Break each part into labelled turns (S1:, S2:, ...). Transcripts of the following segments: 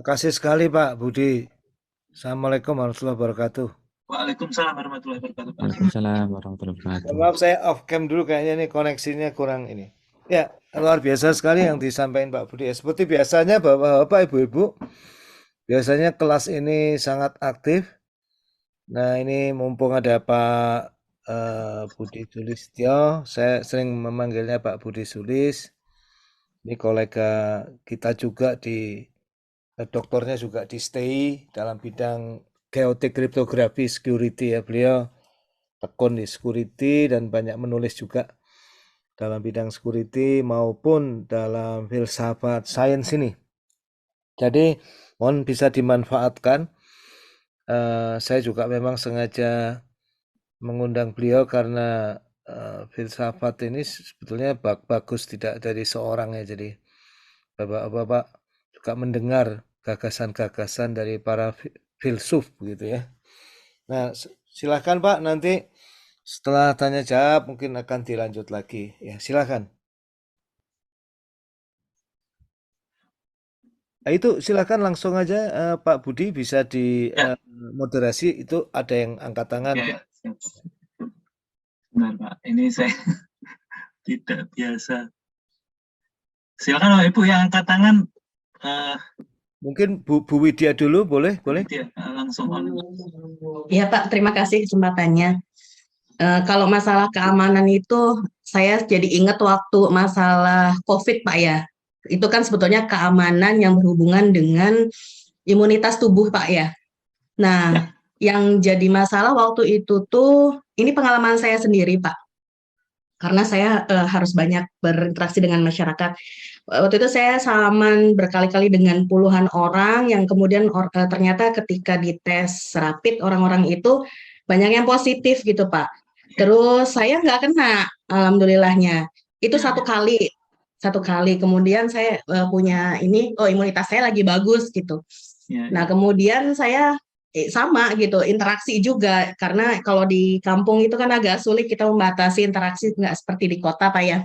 S1: Makasih sekali Pak Budi. Assalamualaikum warahmatullahi wabarakatuh.
S2: Waalaikumsalam warahmatullahi wabarakatuh, Pak.
S3: Waalaikumsalam warahmatullahi
S1: Mohon
S3: wabarakatuh.
S1: maaf saya off cam dulu kayaknya nih koneksinya kurang ini. Ya, luar biasa sekali yang disampaikan Pak Budi. Seperti biasanya Bapak-bapak, Ibu-ibu, biasanya kelas ini sangat aktif. Nah, ini mumpung ada Pak Budi Sulistyo, saya sering memanggilnya Pak Budi Sulis. Ini kolega kita juga di doktornya juga di STI dalam bidang geotek kriptografi security ya. Beliau tekun di security dan banyak menulis juga dalam bidang security maupun dalam filsafat sains ini. Jadi mohon bisa dimanfaatkan. Saya juga memang sengaja mengundang beliau karena filsafat ini sebetulnya bagus tidak dari seorang ya. Jadi bapak-bapak juga mendengar gagasan-gagasan dari para filsuf begitu ya. Nah, silakan Pak, nanti setelah tanya jawab mungkin akan dilanjut lagi. Ya, silakan. Nah, itu silakan langsung aja Pak Budi bisa di
S2: Ya,
S1: moderasi itu ada yang angkat tangan.
S2: ya, siap. Benar, Pak. Ini saya tidak biasa. Silakan Bapak Ibu yang angkat tangan. eh
S1: Mungkin Bu Widya dulu boleh, boleh.
S2: Dia langsung on.
S4: Iya Pak, terima kasih kesempatannya. Kalau masalah keamanan itu, saya jadi ingat waktu masalah COVID Pak ya. Itu kan sebetulnya keamanan yang berhubungan dengan imunitas tubuh Pak ya. Nah,
S2: Ya,
S4: yang jadi masalah waktu itu tuh, ini pengalaman saya sendiri Pak. Karena saya harus banyak berinteraksi dengan masyarakat. Waktu itu saya salaman berkali-kali dengan puluhan orang yang kemudian ternyata ketika dites rapid orang-orang itu banyak yang positif gitu Pak. Terus saya nggak kena, alhamdulillahnya. Itu
S2: ya,
S4: satu kali. Kemudian saya punya ini, oh imunitas saya lagi bagus gitu.
S2: ya,
S4: Nah
S2: ya.
S4: kemudian saya sama gitu, interaksi juga. Karena kalau di kampung itu kan agak sulit kita membatasi interaksi, nggak seperti di kota Pak ya.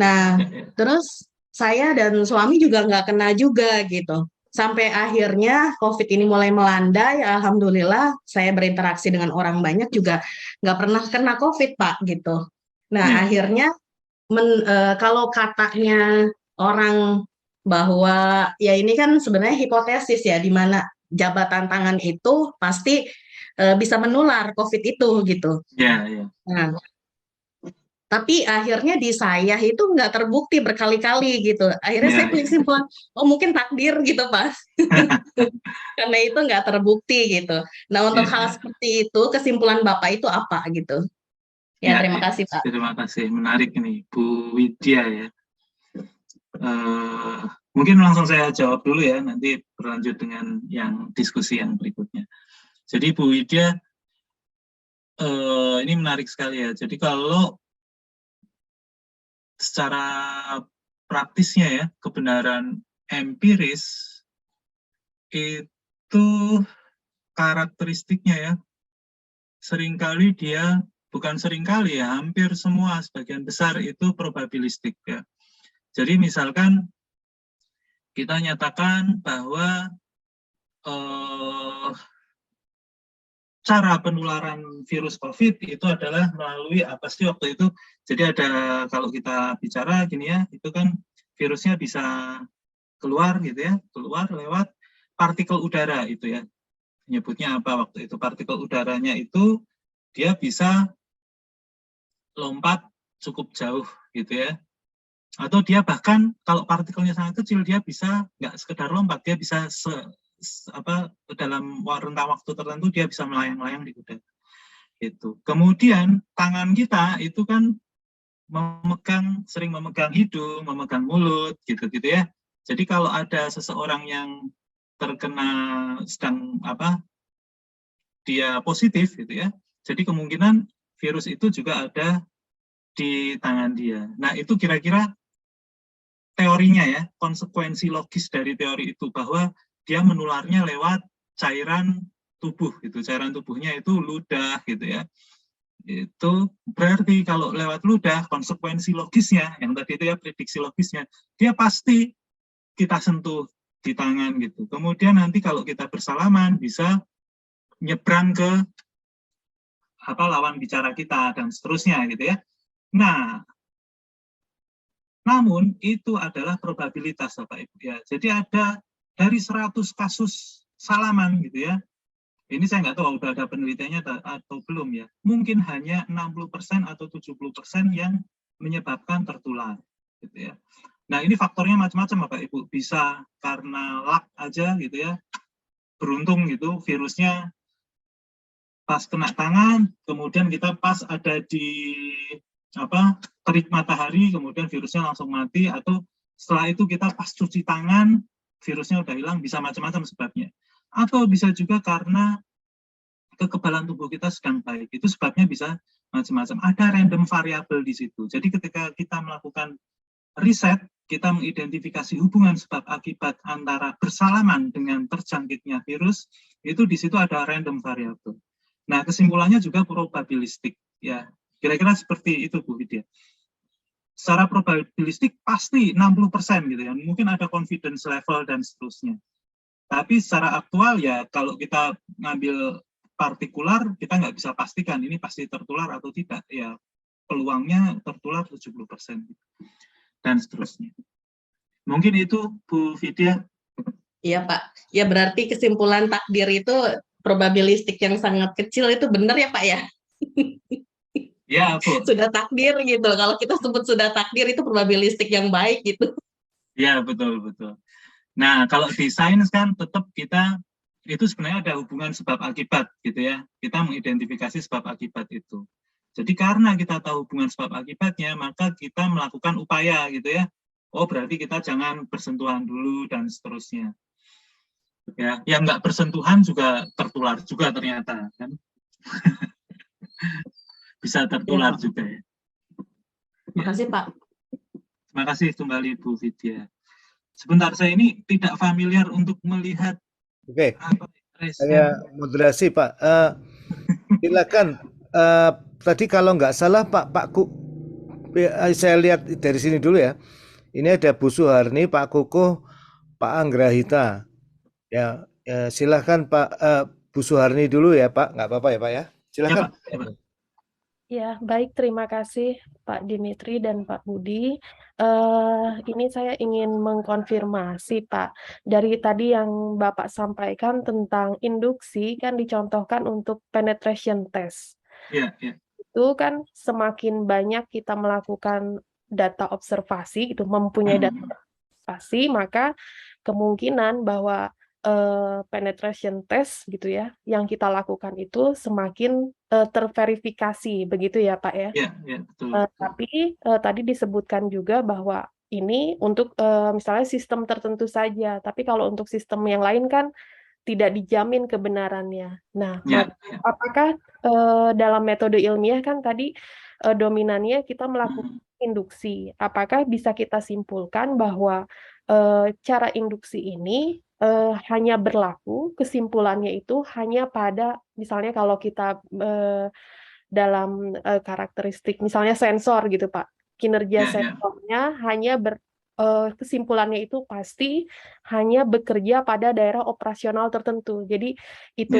S4: Nah,
S2: Ya, ya.
S4: terus saya dan suami juga nggak kena juga gitu. Sampai akhirnya COVID ini mulai melandai, alhamdulillah saya berinteraksi dengan orang banyak juga nggak pernah kena COVID, Pak, gitu. Nah,
S2: Ya,
S4: akhirnya kalau katanya orang bahwa ya ini kan sebenarnya hipotesis ya, di mana jabatan tangan itu pasti bisa menular COVID itu gitu.
S2: ya, ya.
S4: Nah, tapi akhirnya di saya itu nggak terbukti berkali-kali gitu. Akhirnya saya
S2: Ya,
S4: punya
S2: ya.
S4: kesimpulan, oh mungkin takdir gitu Pak. Karena itu nggak terbukti gitu. Nah untuk
S2: Ya,
S4: hal
S2: ya.
S4: seperti itu, kesimpulan Bapak itu apa gitu? Ya
S2: Ya,
S4: terima
S2: ya.
S4: kasih Pak.
S2: Terima kasih. Menarik ini, Bu Widya ya. Eh, Mungkin langsung saya jawab dulu ya, nanti berlanjut dengan yang diskusi yang berikutnya. Jadi Bu Widya, ini menarik sekali ya. Jadi kalau secara praktisnya ya, kebenaran empiris itu karakteristiknya ya, seringkali dia, bukan seringkali ya, hampir semua, sebagian besar itu probabilistik ya. Jadi misalkan kita nyatakan bahwa cara penularan virus COVID itu adalah melalui apa sih waktu itu? Jadi ada, kalau kita bicara gini ya, itu kan virusnya bisa keluar gitu ya, keluar lewat partikel udara itu ya. Nyebutnya apa waktu itu? Partikel udaranya itu dia bisa lompat cukup jauh gitu ya. Atau dia bahkan kalau partikelnya sangat kecil dia bisa nggak sekedar lompat, dia bisa dalam rentang waktu tertentu dia bisa melayang-layang di udara. Itu. Kemudian tangan kita itu kan sering memegang hidung, memegang mulut, gitu-gitu ya. Jadi kalau ada seseorang yang terkena dia positif gitu ya. Jadi kemungkinan virus itu juga ada di tangan dia. Nah, itu kira-kira teorinya ya, konsekuensi logis dari teori itu bahwa dia menularnya lewat cairan tubuh gitu. Cairan tubuhnya itu ludah gitu ya. Itu berarti kalau lewat ludah, konsekuensi logisnya yang tadi itu ya, prediksi logisnya, dia pasti kita sentuh di tangan gitu. Kemudian nanti kalau kita bersalaman bisa nyebrang ke lawan bicara kita dan seterusnya gitu ya. Nah, namun itu adalah probabilitas Bapak Ibu ya. Jadi ada dari 100 kasus salaman gitu ya. Ini saya nggak tahu udah ada penelitiannya atau belum ya. Mungkin hanya 60% atau 70% yang menyebabkan tertular gitu ya. Nah, ini faktornya macam-macam Bapak Ibu. Bisa karena luck aja gitu ya. Beruntung gitu virusnya pas kena tangan, kemudian kita pas ada di terik matahari, kemudian virusnya langsung mati, atau setelah itu kita pas cuci tangan, virusnya udah hilang, bisa macam-macam sebabnya. Atau bisa juga karena kekebalan tubuh kita sedang baik, itu sebabnya bisa macam-macam. Ada random variabel di situ. Jadi ketika kita melakukan riset, kita mengidentifikasi hubungan sebab akibat antara bersalaman dengan terjangkitnya virus, itu di situ ada random variabel. Nah, kesimpulannya juga probabilistik ya. Kira-kira seperti itu Bu Widya. Secara probabilistik pasti 60% gitu ya. Mungkin ada confidence level dan seterusnya. Tapi secara aktual ya kalau kita ngambil partikular, kita nggak bisa pastikan ini pasti tertular atau tidak. Ya, peluangnya tertular 70% gitu. Dan seterusnya. Mungkin itu Bu Widya.
S4: Iya Pak. Ya berarti kesimpulan takdir itu probabilistik yang sangat kecil itu benar ya Pak ya?
S2: Ya Bu.
S4: Sudah takdir gitu. Kalau kita sebut sudah takdir itu probabilistik yang baik gitu.
S2: Ya betul. Nah kalau di sains kan tetap kita itu sebenarnya ada hubungan sebab akibat gitu ya. Kita mengidentifikasi sebab akibat itu. Jadi karena kita tahu hubungan sebab akibatnya, maka kita melakukan upaya gitu ya. Oh berarti kita jangan bersentuhan dulu dan seterusnya. Ya, yang nggak bersentuhan juga tertular juga ternyata kan. Bisa tertular ya, juga ya.
S4: Terima kasih Pak.
S2: Terima kasih kembali Bu Widya. Sebentar, saya ini tidak familiar untuk melihat.
S1: Oke, saya moderasi Pak. Silakan. Tadi kalau nggak salah saya lihat dari sini dulu ya. Ini ada Bu Suharni, Pak Kukuh, Pak Anggrahita. Ya, silakan Pak Bu Suharni dulu ya Pak, nggak apa-apa ya Pak ya. Silakan.
S2: Ya, Pak.
S3: Ya, baik, terima kasih Pak Dimitri dan Pak Budi. Ini saya ingin mengkonfirmasi Pak, dari tadi yang Bapak sampaikan tentang induksi kan dicontohkan untuk penetration test.
S2: Ya.
S3: Itu kan semakin banyak kita melakukan data observasi, gitu, mempunyai data observasi, maka kemungkinan bahwa penetration test gitu ya, yang kita lakukan itu semakin terverifikasi, begitu ya Pak ya?
S2: Ya, betul.
S3: Tapi tadi disebutkan juga bahwa ini untuk misalnya sistem tertentu saja, tapi kalau untuk sistem yang lain kan tidak dijamin kebenarannya. Nah, apakah dalam metode ilmiah kan tadi dominannya kita melakukan induksi, apakah bisa kita simpulkan bahwa cara induksi ini hanya berlaku, kesimpulannya itu hanya pada, misalnya kalau kita dalam karakteristik, misalnya sensor gitu Pak, kinerja sensornya hanya kesimpulannya itu pasti hanya bekerja pada daerah operasional tertentu. Jadi itu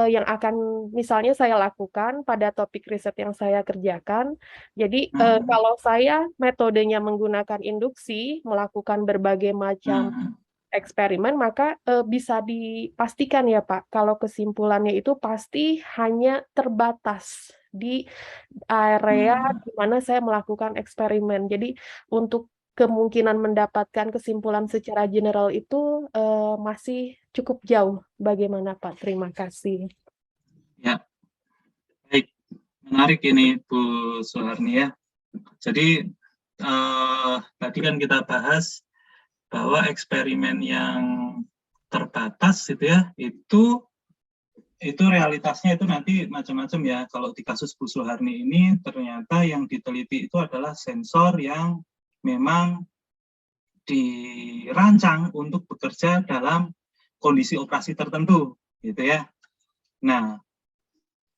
S3: yang akan misalnya saya lakukan pada topik riset yang saya kerjakan. Jadi kalau saya metodenya menggunakan induksi, melakukan berbagai macam eksperimen, maka bisa dipastikan ya Pak, kalau kesimpulannya itu pasti hanya terbatas di area di mana saya melakukan eksperimen. Jadi untuk kemungkinan mendapatkan kesimpulan secara general itu masih cukup jauh. Bagaimana Pak? Terima kasih.
S2: Ya, baik. Menarik ini Bu Suharni ya. Jadi tadi kan kita bahas bahwa eksperimen yang terbatas gitu ya, itu realitasnya itu nanti macam-macam ya. Kalau di kasus Bu Suharni ini ternyata yang diteliti itu adalah sensor yang memang dirancang untuk bekerja dalam kondisi operasi tertentu gitu ya. Nah,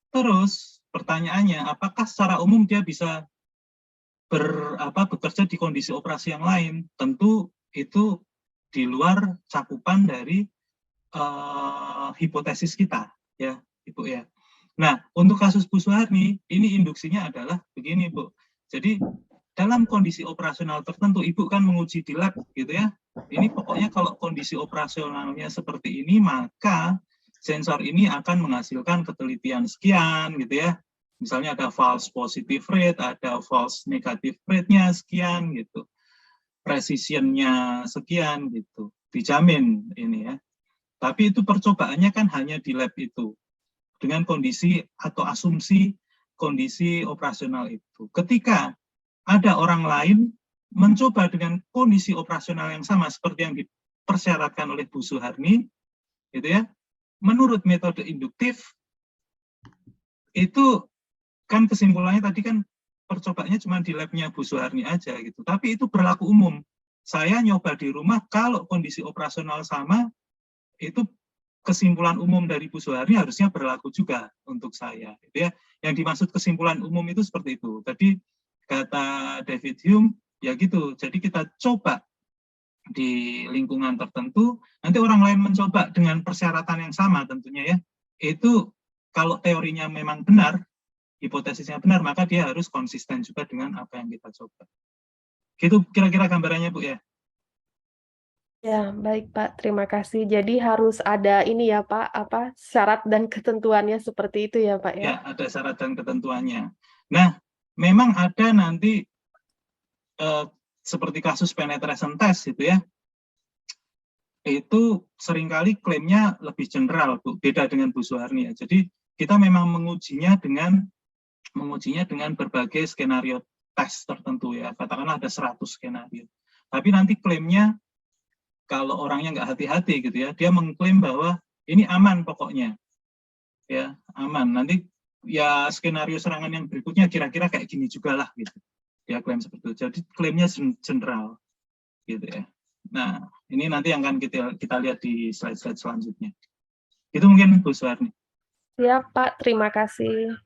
S2: terus pertanyaannya, apakah secara umum dia bisa bekerja di kondisi operasi yang lain? Tentu itu di luar cakupan dari hipotesis kita, ya, Ibu ya. Nah, untuk kasus Bu Suharni, ini induksinya adalah begini, Bu. Jadi dalam kondisi operasional tertentu, Ibu kan menguji di lab, gitu ya. Ini pokoknya kalau kondisi operasionalnya seperti ini, maka sensor ini akan menghasilkan ketelitian sekian, gitu ya. Misalnya ada false positive rate, ada false negative rate-nya sekian, gitu. Precision-nya sekian, gitu. Dijamin ini ya. Tapi itu percobaannya kan hanya di lab itu. Dengan kondisi atau asumsi kondisi operasional itu. Ketika ada orang lain mencoba dengan kondisi operasional yang sama seperti yang dipersyaratkan oleh Bu Suharni, gitu ya, menurut metode induktif, itu kan kesimpulannya tadi kan percobaannya cuma di labnya Bu Suharni aja gitu, tapi itu berlaku umum. Saya nyoba di rumah, kalau kondisi operasional sama, itu kesimpulan umum dari Bu Suharni harusnya berlaku juga untuk saya, gitu ya. Yang dimaksud kesimpulan umum itu seperti itu. Tadi kata David Hume, ya gitu. Jadi kita coba di lingkungan tertentu, nanti orang lain mencoba dengan persyaratan yang sama tentunya ya. Itu kalau teorinya memang benar, hipotesisnya benar, maka dia harus konsisten juga dengan apa yang kita coba. Gitu kira-kira gambarannya, Bu ya.
S3: Ya, baik Pak, terima kasih. Jadi harus ada ini ya Pak, apa syarat dan ketentuannya seperti itu ya Pak ya?
S2: Ya, ada syarat dan ketentuannya. Nah, memang ada nanti seperti kasus penetration test gitu ya, itu seringkali klaimnya lebih general, Bu, beda dengan Bu Suharni ya. Jadi kita memang mengujinya dengan berbagai skenario tes tertentu ya, katakanlah ada 100 skenario. Tapi nanti klaimnya kalau orangnya nggak hati-hati gitu ya, dia mengklaim bahwa ini aman pokoknya, ya aman. Nanti ya skenario serangan yang berikutnya kira-kira kayak gini juga lah gitu. Dia klaim seperti itu. Jadi klaimnya general, gitu ya. Nah ini nanti yang akan kita lihat di slide-slide selanjutnya. Itu mungkin Bu Suharni.
S3: Siap Pak, terima kasih.